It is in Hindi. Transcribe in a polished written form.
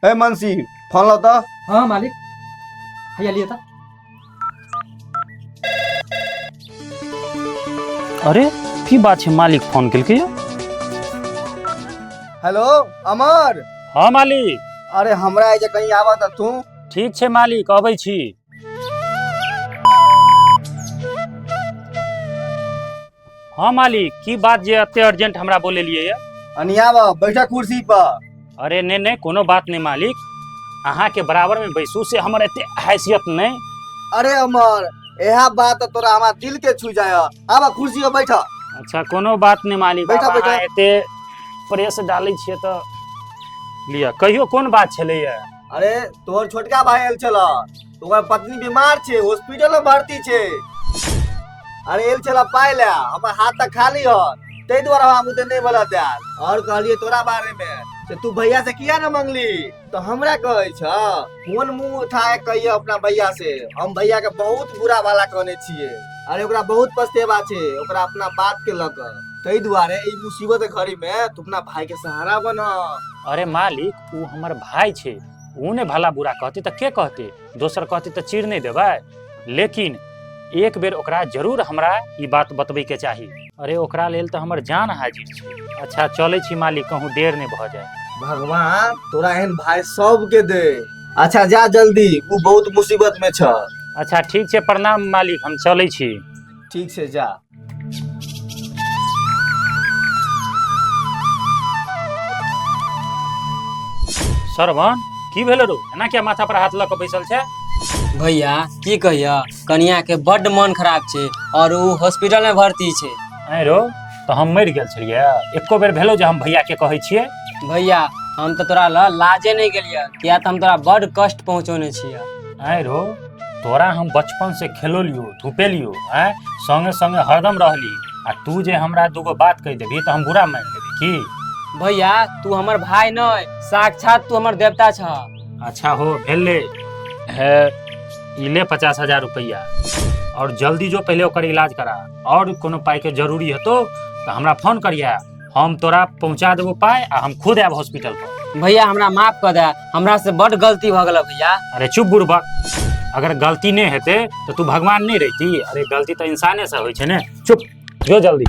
ए मनसी फोन लो तो। हाँ मालिक, भैया लिया था। अरे की बात है, मालिक फोन केलकै। हेलो अमर। हाँ मालिक। अरे हमरा एजे कहीं आवा था तू। ठीक छै मालिक, अबै छी। हाँ मालिक, की बात जे एते अर्जेंट हमरा बोलेलिए है? अनियावा बैठा कुर्सी पर। अरे नहीं कोनो बात नहीं मालिक, अहाँ के बराबर में बैसू से हमर एते हैसियत नहीं। अरे अमर यह बात तोरा हमारा दिल के छू जाय। आवा कुर्सी पर बैठा। अच्छा कोनो बात नहीं मालिक, बैठा, आब बैठा। अहाँ एते प्रेस डालै छियै तो लिया, कहियो कोन बात छलैया? अरे तोहर छोटका भाई आयल छल, तोहर पत्नी बीमार छे, हॉस्पिटल में भर्ती छे। अरे एल छला पाए ला, हमर हाथ तक खाली ह, तै द्वारा हम उते नहीं बोला था। और कहलिए तोरा बारे में से तू भैया से किया ना मंगली, तो हमरा कहे छ कौन मुंह उठाए कहिए अपना भैया से। हम भैया के बहुत बुरा वाला कहने छिए। अरे ओकरा बहुत पछतेवा छे ओकरा अपना बात के लक, तै द्वारे ई मुसीबत के घड़ी में तू अपना भाई के सहारा बन। अरे मालिक वो हमर भाई छे, ऊ ने भला बुरा कहते तो के कहते, दोसर कहते तो चीर नहीं देबै। लेकिन एक बेर ओकरा जरूर हमरा ई बात बतबै के चाही। अरे ओकरा लेल तो हमर जान हाजिर छे। अच्छा चले छी मालिक, कहूँ देर नहीं भ जाए। भगवान तोरा एहन भाई सब के दे। अच्छा जा जल्दी, वो बहुत मुसीबत में छ। अच्छा ठीक छे, प्रणाम मालिक, हम चले छी। ठीक से जा। सरवन की भेल रो, एना क्या माथा पर हाथ लऽ के बैसल छे? भैया की कहिया, कनिया के बड्ड मन खराब छे और ऊ हॉस्पिटल में भर्ती छे। ऐ रो तो हम मर गेल छलियै, एको बेर भेलो जे हम भैया के कहै छियै? भैया हम तो तोरा ल लाजे नहीं गेलिया, किया तो हम तोरा बड्ड कष्ट पहुंचोने छिया। ऐ रो तोरा हम बचपन से खेलोलियो धुपेलियो, हैं संगे संगे हरदम रहली, आ तू जे हमरा दूगो बात कह देबी तो हम बुरा मान लेबी की? भैया तू हमर भाई नहीं, साक्षात तू हमर देवता छ। अच्छा हो भेले है, इले 50,000 रुपया, और जल्दी जो पहले ओकर इलाज करा, और कोनो पाई के जरूरी हेतो तो हमरा फोन करिया, हम तोरा पहुंचा देबो पाई, आ हम खुद आब हॉस्पिटल पर। भैया हमरा माफ कर दे, हमरा से बड्ड गलती भ गेल भैया। अरे चुप बुड़बक, अगर गलती नहीं हेते तो तू भगवान नहीं रहती। अरे गलती तो इंसाने से होय छे ने, चुप जो जल्दी।